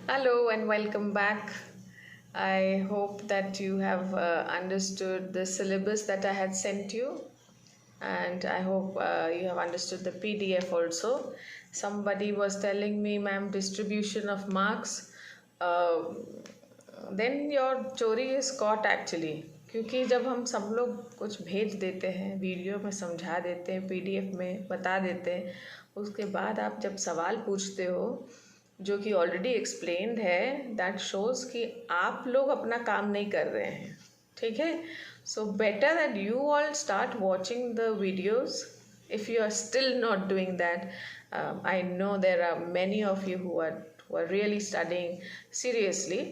Hello and welcome back. I hope that you have understood the syllabus that I had sent you, and I hope you have understood the PDF also. Somebody was telling me, ma'am, distribution of marks. Uh, then your चोरी is caught actually. क्योंकि जब हम सब लोग कुछ भेज देते हैं, वीडियो में समझा देते हैं, पीडीएफ में बता देते हैं, उसके बाद आप जब सवाल पूछते हो जो कि ऑलरेडी एक्सप्लेन्ड है, दैट शोज कि आप लोग अपना काम नहीं कर रहे हैं. ठीक है. So better that you all start watching the videos. if you are still not doing that, I know there are many of you who are really studying seriously,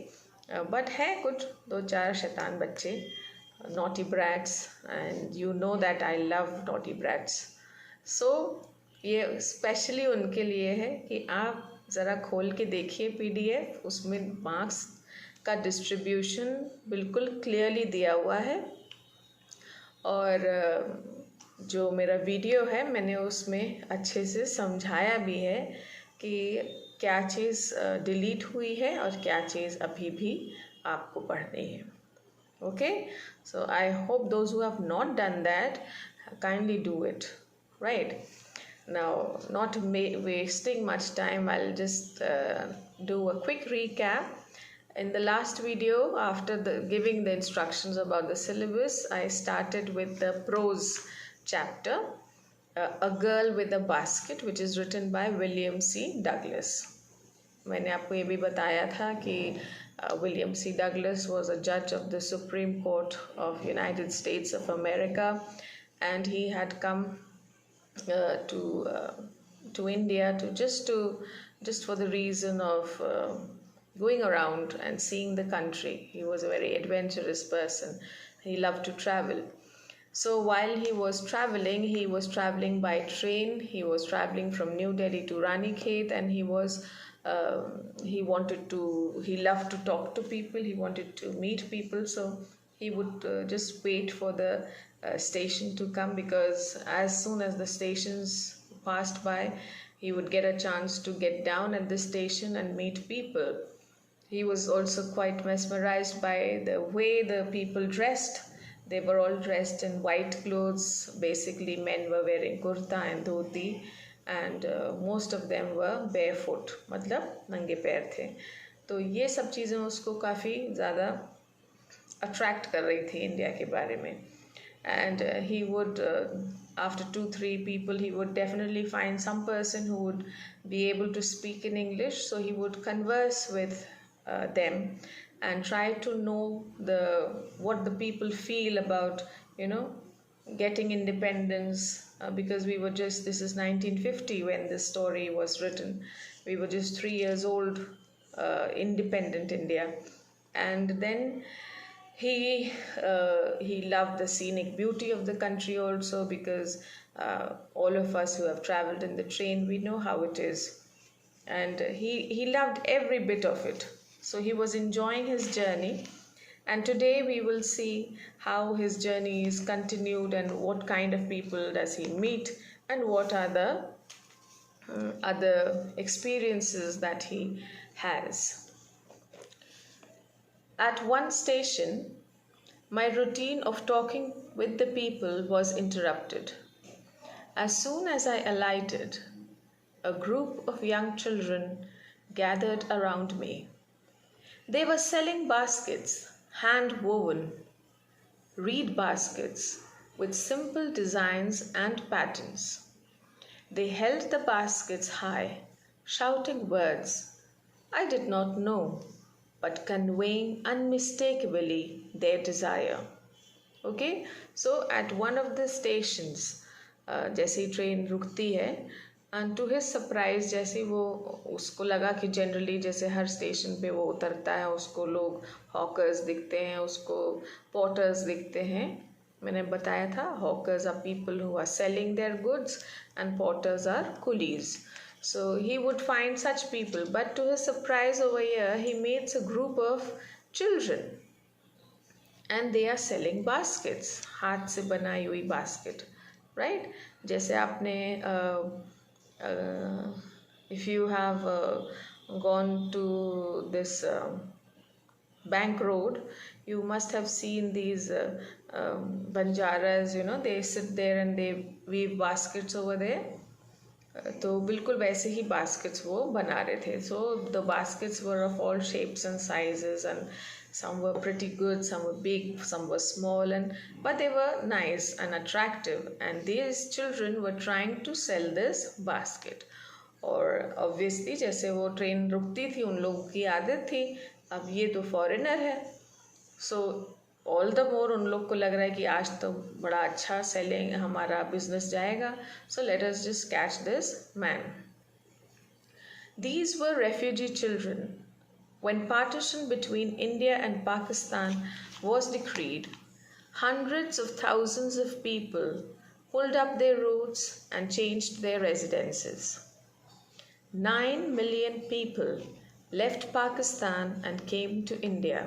but है कुछ दो चार शैतान बच्चे, naughty brats, and you know that I love naughty brats. So ये specially उनके लिए है कि आप ज़रा खोल के देखिए पीडीएफ. उसमें मार्क्स का डिस्ट्रीब्यूशन बिल्कुल क्लियरली दिया हुआ है, और जो मेरा वीडियो है मैंने उसमें अच्छे से समझाया भी है कि क्या चीज़ डिलीट हुई है और क्या चीज़ अभी भी आपको पढ़नी है. Okay, so I hope those who have not done that kindly do it. Right. Now, not wasting much time, I'll just do a quick recap. In the last video, after giving the instructions about the syllabus, I started with the prose chapter, A Girl with a Basket, which is written by William C. Douglas. मैंने आपको ये भी बताया था कि William C. Douglas was a judge of the Supreme Court of United States of America, and he had come to India just for the reason of going around and seeing the country. He was a very adventurous person. He loved to travel. So while he was traveling by train. He was traveling from New Delhi to Ranikhet, and he loved to talk to people. He wanted to meet people, so he would just wait for the station to come, because as soon as the stations passed by, he would get a chance to get down at the station and meet people. He was also quite mesmerized by the way the people dressed. They were all dressed in white clothes. Basically, men were wearing kurta and dhoti, and most of them were barefoot, मतलब नंगे पैर थे. तो ये सब चीज़ें उसको काफ़ी ज़्यादा अट्रैक्ट कर रही थी इंडिया के बारे में. And he would, after 2-3 people, he would definitely find some person who would be able to speak in English, so he would converse with them and try to know what the people feel about getting independence, because this is 1950 when this story was written. We were just 3 years old, independent India. And then he loved the scenic beauty of the country also, because all of us who have traveled in the train, we know how it is, and he loved every bit of it. So he was enjoying his journey, and today we will see how his journey is continued, and what kind of people does he meet, and what are the other experiences that he has. At one station, my routine of talking with the people was interrupted. As soon as I alighted, a group of young children gathered around me. They were selling baskets, hand-woven, reed baskets with simple designs and patterns. They held the baskets high, shouting words I did not know, but conveying unmistakably their desire. Okay, so at one of the stations, जैसे ही train रुकती है, and to his surprise, जैसे वो उसको लगा कि generally जैसे हर station पे वो उतरता है, उसको लोग हॉकर्स दिखते हैं, उसको पोर्टर्स दिखते हैं. मैंने बताया था, hawkers are people who are selling their goods, and porters are coolies. So he would find such people, but to his surprise over here, he meets a group of children, and they are selling baskets, हाथ से बनाई हुई basket, right? जैसे आपने if you have gone to this Bank Road, you must have seen these banjaras, they sit there and they weave baskets over there. तो बिल्कुल वैसे ही baskets वो बना रहे थे. So the baskets were of all shapes and sizes, and some were pretty good, some were big, some were small, but they were nice and attractive. And these children were trying to sell this basket. और obviously जैसे वो train रुकती थी, उन लोगों की आदत थी, अब ये तो फॉरेनर है, सो ऑल द मोर उन लोग को लग रहा है कि आज तो बड़ा अच्छा सेलिंग हमारा बिजनेस जाएगा, so let us just catch this man. These were refugee children. When partition between India and Pakistan was decreed, hundreds of thousands of people pulled up their roots and changed their residences. 9 million people left Pakistan and came to India,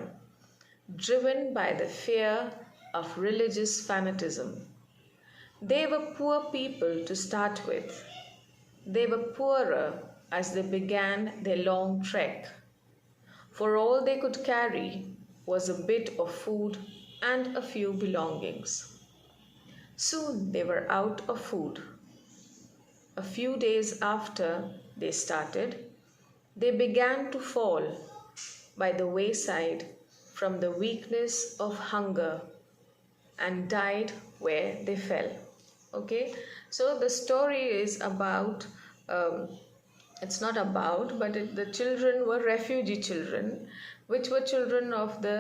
driven by the fear of religious fanatism. They were poor people to start with. They were poorer as they began their long trek, for all they could carry was a bit of food and a few belongings. Soon they were out of food. A few days after they started, they began to fall by the wayside from the weakness of hunger and died where they fell. Okay, so the story is about, it's not about, but the children were refugee children, which were children of the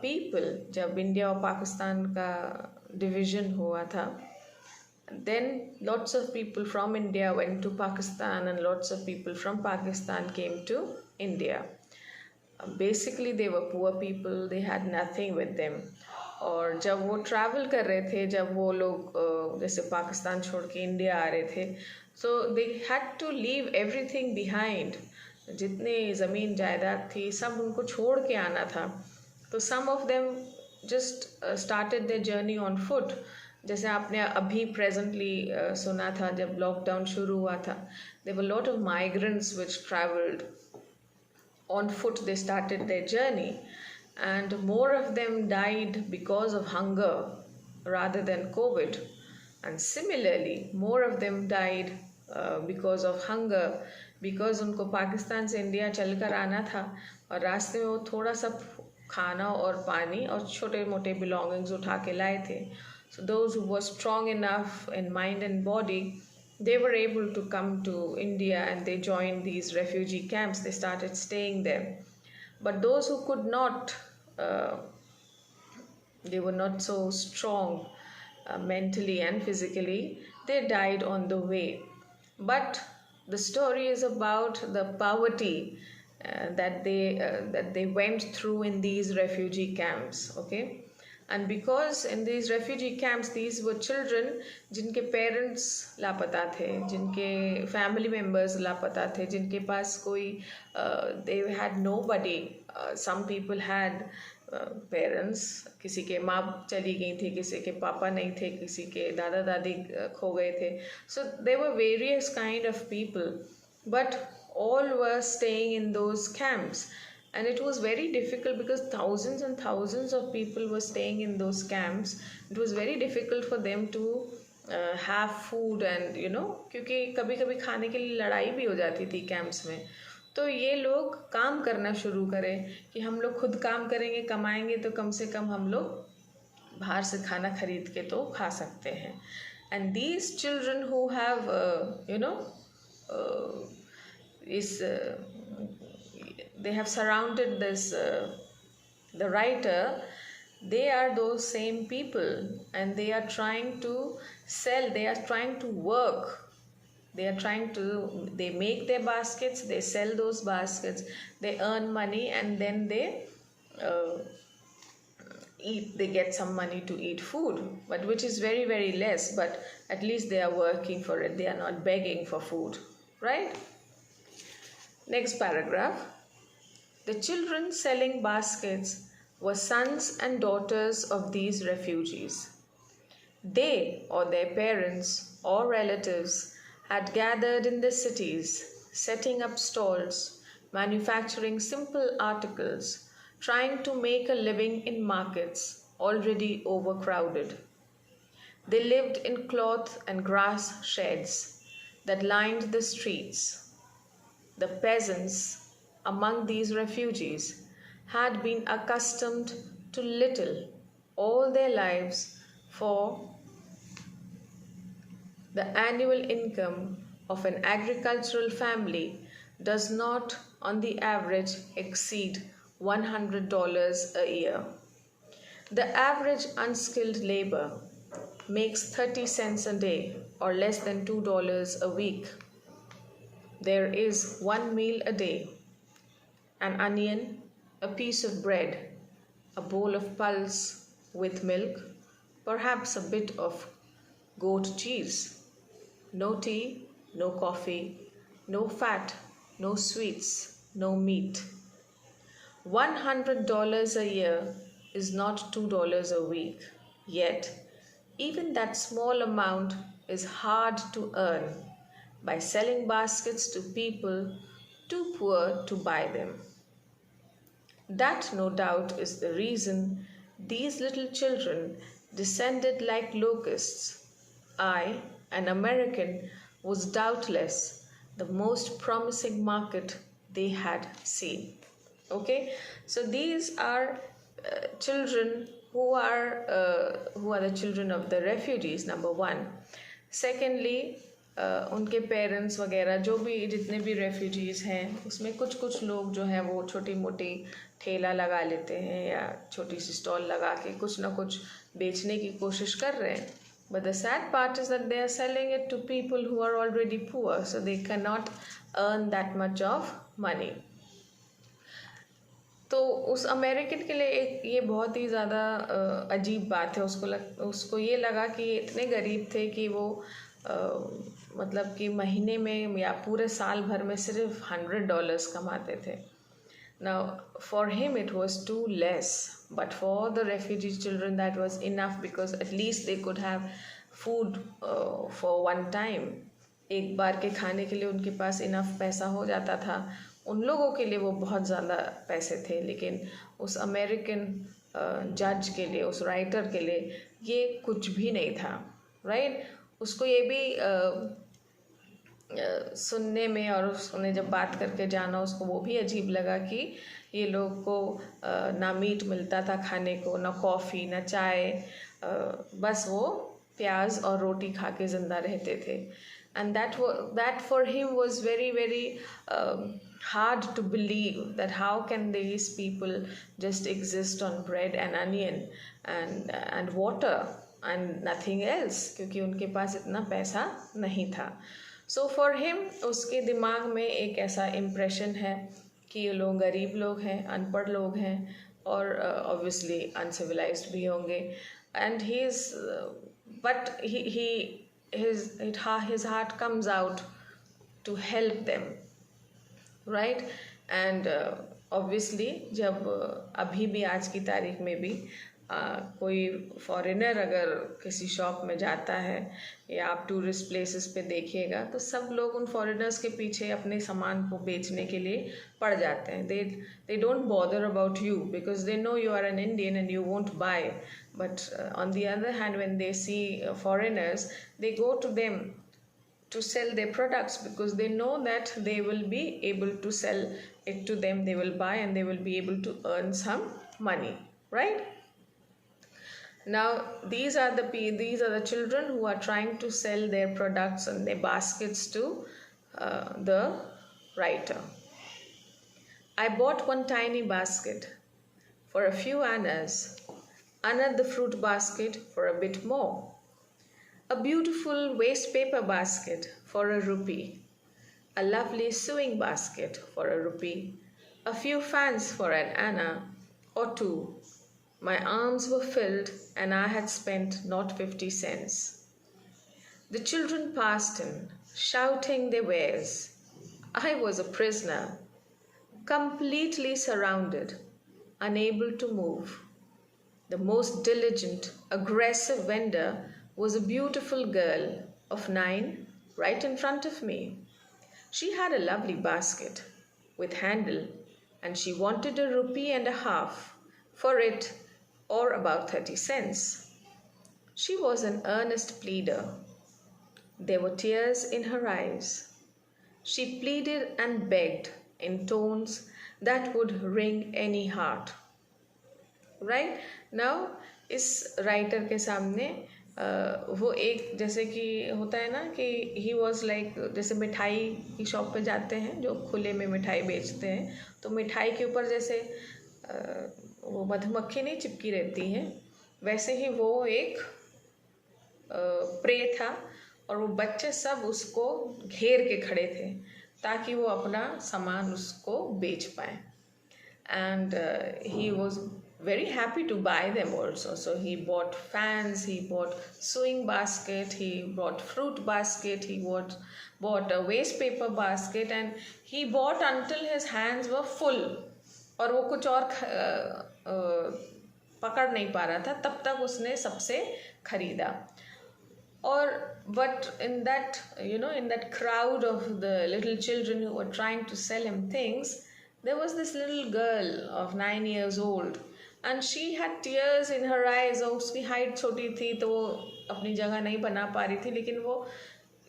people. जब India और पाकिस्तान का division हुआ था, then lots of people from India went to Pakistan and lots of people from Pakistan came to India. Basically they were poor people, they had nothing with them. और जब वो travel कर रहे थे, जब वो लोग जैसे पाकिस्तान छोड़ के इंडिया आ रहे थे, so they had to leave everything behind. जितने ज़मीन जायदाद थी सब उनको छोड़ के आना था. तो some of them just started their journey on foot. जैसे आपने अभी presently सुना था जब लॉकडाउन शुरू हुआ था, there were a lot of migrants which traveled on foot. They started their journey, and more of them died because of hunger rather than COVID. And similarly, more of them died because of hunger, because उनको पाकिस्तान से India चलकर आना था और रास्ते में वो थोड़ा सा खाना और पानी और छोटे मोटे belongings उठा के लाए थे. So those who were strong enough in mind and body, they were able to come to India and they joined these refugee camps. They started staying there. But those who could not, they were not so strong mentally and physically, they died on the way. But the story is about the poverty that they went through in these refugee camps. Okay, and because in these refugee camps these were children जिनके parents लापता थे, जिनके family members लापता थे, जिनके पास कोई they had nobody. Some people had parents, किसी के माँ चली गई थी, किसी के पापा नहीं थे, किसी के दादा दादी खो गए थे. So there were various kind of people, but all were staying in those camps. And it was very difficult because thousands and thousands of people were staying in those camps. It was very difficult for them to have food, and क्योंकि कभी कभी खाने के लिए लड़ाई भी हो जाती थी कैंप्स में. तो ये लोग काम करना शुरू करें कि हम लोग खुद काम करेंगे, कमाएंगे तो कम से कम हम लोग बाहर से खाना खरीद के तो खा सकते हैं. And these children who have they have surrounded this the writer. They are those same people, and they are trying to sell, they are trying to work, they make their baskets, they sell those baskets, they earn money, and then they eat, they get some money to eat food, but which is very very less, but at least they are working for it, they are not begging for food, right? Next paragraph. The children selling baskets were sons and daughters of these refugees. They or their parents or relatives had gathered in the cities setting up stalls, manufacturing simple articles, trying to make a living in markets already overcrowded. They lived in cloth and grass sheds that lined the streets. The peasants among these refugees had been accustomed to little all their lives, for the annual income of an agricultural family does not, on the average, exceed $100 a year. The average unskilled labor makes 30 cents a day or less than $2 a week. There is one meal a day: an onion, a piece of bread, a bowl of pulse with milk, perhaps a bit of goat cheese. No tea, no coffee, no fat, no sweets, no meat. $100 a year is not $2 a week, yet even that small amount is hard to earn by selling baskets to people too poor to buy them. That, no doubt, is the reason these little children descended like locusts. I, an American, was doubtless the most promising market they had seen. Okay, so these are children who are the children of the refugees, number one. Secondly, उनके parents वगैरह जो भी जितने भी refugees हैं उसमें कुछ कुछ लोग जो हैं वो छोटी मोटी ठेला लगा लेते हैं या छोटी सी स्टॉल लगा के कुछ ना कुछ बेचने की कोशिश कर रहे हैं. But the sad part is that they are selling it to people who are already poor, so they cannot earn that much of money. तो उस अमेरिकन के लिए एक ये बहुत ही ज़्यादा अजीब बात है. उसको ये लगा कि ये इतने गरीब थे कि वो मतलब कि महीने में या पूरे साल भर में सिर्फ $100 कमाते थे. Now, for him it was too less, but for the refugee children that was enough, because at least they could have food for one time. एक बार के खाने के लिए उनके पास इनफ पैसा हो जाता था. उन लोगों के लिए वो बहुत ज़्यादा पैसे थे, लेकिन उस अमेरिकन जज के लिए, उस राइटर के लिए ये कुछ भी नहीं था. राइट, उसको ये भी सुनने में और उसने जब बात करके जाना उसको वो भी अजीब लगा कि ये लोग को ना मीट मिलता था खाने को, ना कॉफ़ी, ना चाय, बस वो प्याज और रोटी खा के ज़िंदा रहते थे. And that for him was very, very hard to believe, that how can these people just exist on bread and onion and water and nothing else, क्योंकि उनके पास इतना पैसा नहीं था. So for him, उसके दिमाग में एक ऐसा impression है कि ये लोग गरीब लोग हैं, अनपढ़ लोग हैं और obviously uncivilized भी होंगे. And but his heart comes out to help them, right? And obviously जब अभी भी आज की तारीख में भी कोई फॉरेनर अगर किसी शॉप में जाता है या आप टूरिस्ट प्लेसेस पे देखिएगा तो सब लोग उन फॉरेनर्स के पीछे अपने सामान को बेचने के लिए पड़ जाते हैं. they don't bother about you because they know you are an Indian and you won't buy. But on the other hand, when they see foreigners, they go to them to sell their products because they know that they will be able to sell it to them, they will buy and they will be able to earn some money, right? Now these are the children who are trying to sell their products and their baskets to the writer. I bought one tiny basket for a few annas, another the fruit basket for a bit more, a beautiful waste paper basket for ₹1, a lovely sewing basket for ₹1, a few fans for an anna or two. My arms were filled and I had spent not 50 cents. The children passed in, shouting their wares. I was a prisoner, completely surrounded, unable to move. The most diligent, aggressive vendor was a beautiful girl of 9 right in front of me. She had a lovely basket with handle, and she wanted a rupee and a half for it, or about 30 cents. She was an earnest pleader. There were tears in her eyes. She pleaded and begged in tones that would wring any heart. Right now इस writer के सामने वो एक जैसे कि होता है ना कि ही वॉज लाइक जैसे मिठाई की शॉप पे जाते हैं जो खुले में मिठाई बेचते हैं, तो मिठाई के ऊपर जैसे वो मधुमक्खी नहीं चिपकी रहती है, वैसे ही वो एक प्रे था और वो बच्चे सब उसको घेर के खड़े थे ताकि वो अपना सामान उसको बेच पाए. And he was very happy to buy them also. So he bought fans, he bought sewing basket, he bought fruit basket, he bought a waste paper basket, and he bought until his hands were full. और वो कुछ और पकड़ नहीं पा रहा था, तब तक उसने सबसे खरीदा. Or but in that in that crowd of the little children who were trying to sell him things, there was this little girl of 9 years old, and she had tears in her eyes. और उसकी height छोटी थी तो वो अपनी जगह नहीं बना पा रही थी, लेकिन वो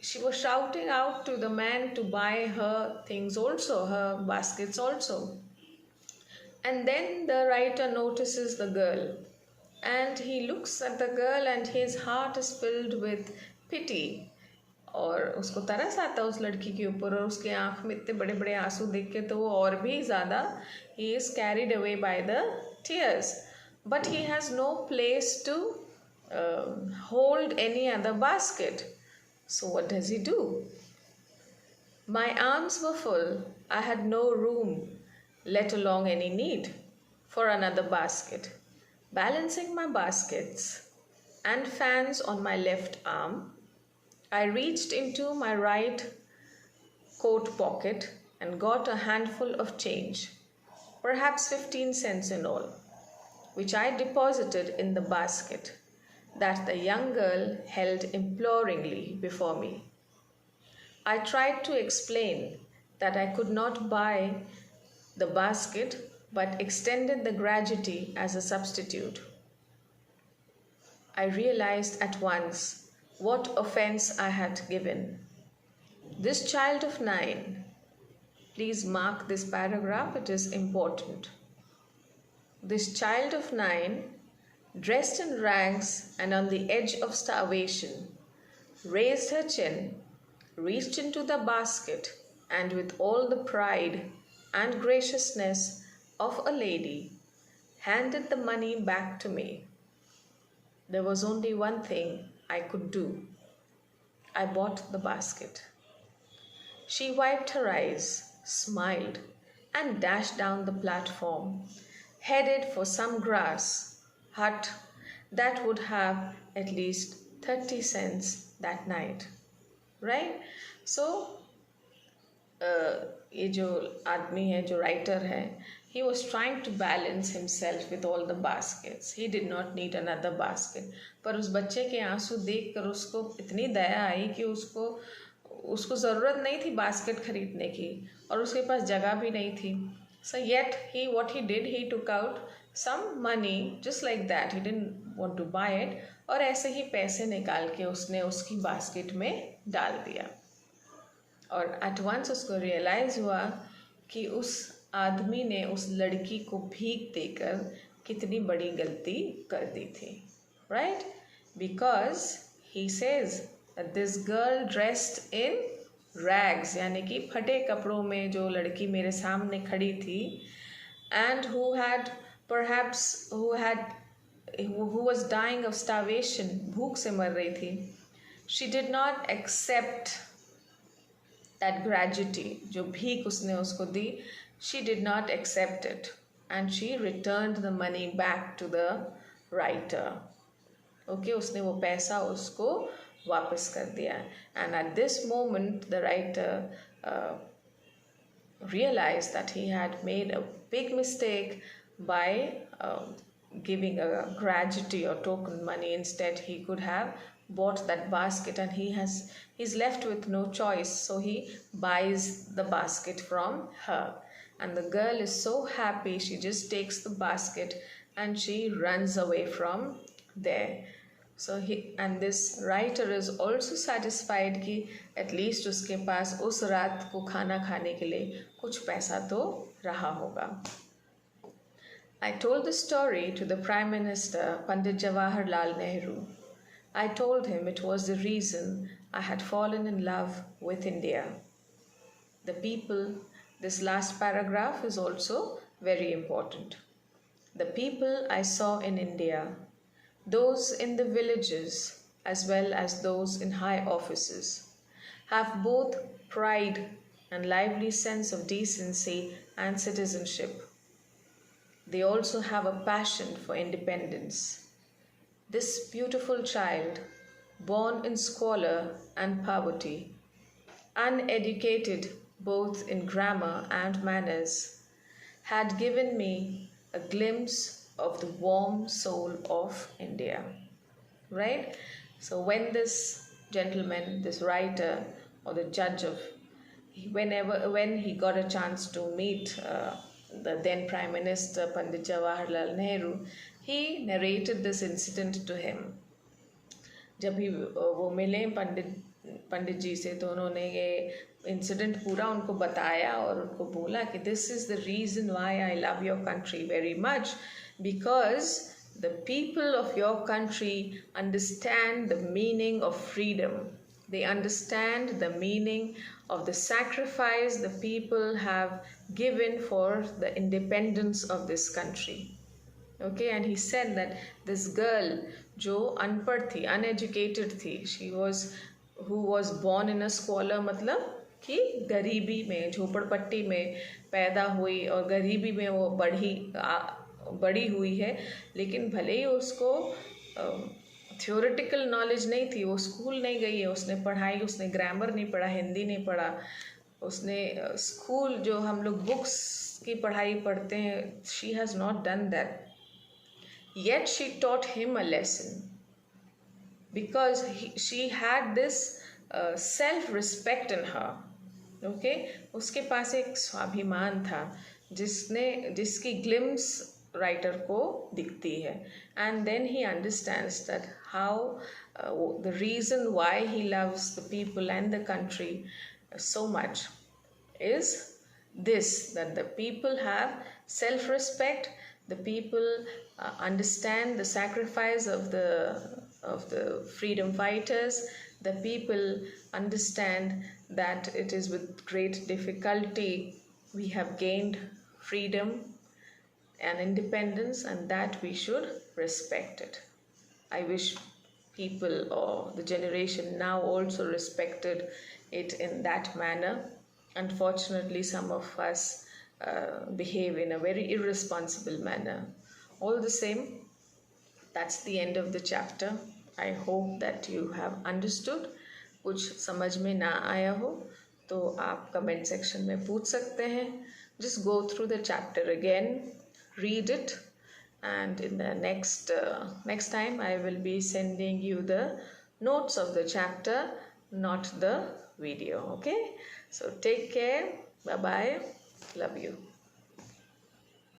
she was shouting out to the man to buy her things also, her baskets also. And then the writer notices the girl, and he looks at the girl and his heart is filled with pity. और उसको तरस आता है उस लड़की के ऊपर, और उसके आँख में इतने बड़े बड़े आंसू देख के तो वो और भी ज़्यादा he is carried away by the tears. But he has no place to hold any other basket. So what does he do? My arms were full. I had no room, let alone any need for another basket. Balancing my baskets and fans on my left arm, I reached into my right coat pocket and got a handful of change, perhaps 15 cents in all, which I deposited in the basket that the young girl held imploringly before me. I tried to explain that I could not buy the basket but extended the gratuity as a substitute. I realized at once what offense I had given. This child of 9, please mark this paragraph, it is important. This child of 9, dressed in rags and on the edge of starvation, raised her chin, reached into the basket, and with all the pride and graciousness of a lady, handed the money back to me. There was only one thing I could do. I bought the basket. She wiped her eyes, smiled, and dashed down the platform, headed for some grass hut that would have at least 30 cents that night. Right? So, ये जो आदमी है, जो writer है, he was trying to balance himself with all the baskets. He did not need another basket. पर उस बच्चे के आंसू देखकर उसको इतनी दया आई कि उसको ज़रूरत नहीं थी बास्केट खरीदने की, और उसके पास जगह भी नहीं थी. So yet what he did, he took out some money just like that. He didn't want to buy it, और ऐसे ही पैसे निकाल के उसने उसकी बास्केट में डाल दिया. और at once उसको रियलाइज़ हुआ कि उस आदमी ने उस लड़की को भीख देकर कितनी बड़ी गलती कर दी थी. Right? Because he says that this girl dressed in rags, यानी कि फटे कपड़ों में जो लड़की मेरे सामने खड़ी थी, and who was dying of starvation, भूख से मर रही थी, she did not accept that gratuity, जो भीख उसने उसको दी, she did not accept it, and she returned the money back to the writer. Okay, उसने वो पैसा उसको वापस कर दिया. And at this moment the writer realized that he had made a big mistake by giving a gratuity or token money. Instead he could have bought that basket, and he's left with no choice, so he buys the basket from her. And the girl is so happy, she just takes the basket and she runs away from there. So this writer is also satisfied कि at least उसके पास उस रात को खाना खाने के लिए कुछ पैसा तो रहा होगा. I told the story to the Prime Minister, Pandit Jawaharlal Nehru. I told him it was the reason I had fallen in love with India. The people, this last paragraph is also very important. The people I saw in India, those in the villages as well as those in high offices, have both pride and lively sense of decency and citizenship. They also have a passion for independence. This beautiful child, born in squalor and poverty, uneducated both in grammar and manners, had given me a glimpse of the warm soul of India. Right? So when this gentleman, this writer or the judge when he got a chance to meet the then Prime Minister Pandit Jawaharlal Nehru, he narrated this incident to him. जब भी वो मिले पंडित जी से, तो उन्होंने ये incident पूरा उनको बताया और उनको बोला कि this is the reason why I love your country very much, because the people of your country understand the meaning of freedom. They understand the meaning of the sacrifice the people have given for the independence of this country. Okay, and he said that this girl, जो अनपढ़ थी, uneducated थी, who was born in a squalor, मतलब कि गरीबी में, झोपड़पट्टी में पैदा हुई और गरीबी में वो बड़ी हुई है, लेकिन भले ही उसको थियोरेटिकल नॉलेज नहीं थी, वो स्कूल नहीं गई है, उसने ग्रामर नहीं पढ़ा, हिंदी नहीं पढ़ा, उसने स्कूल जो हम लोग बुक्स की पढ़ाई पढ़ते हैं, she has not done that. Yet she taught him a lesson, because she had this self-respect in her. Okay, उसके पास एक स्वाभिमान था जिसकी glimpse writer को दिखती है. And then he understands that how the reason why he loves the people and the country so much is this, that the people have self-respect, the people understand the sacrifice of the freedom fighters, the people understand that it is with great difficulty we have gained freedom and independence, and that we should respect it. I wish people or the generation now also respected it in that manner. Unfortunately, some of us behave in a very irresponsible manner. All the same, that's the end of the chapter. I hope that you have understood. कुछ समझ में ना आया हो तो आप comment section में पूछ सकते हैं. Just go through the chapter again, read it, and in the next time I will be sending you the notes of the chapter, not the video. Okay, so take care. Bye bye. Love you.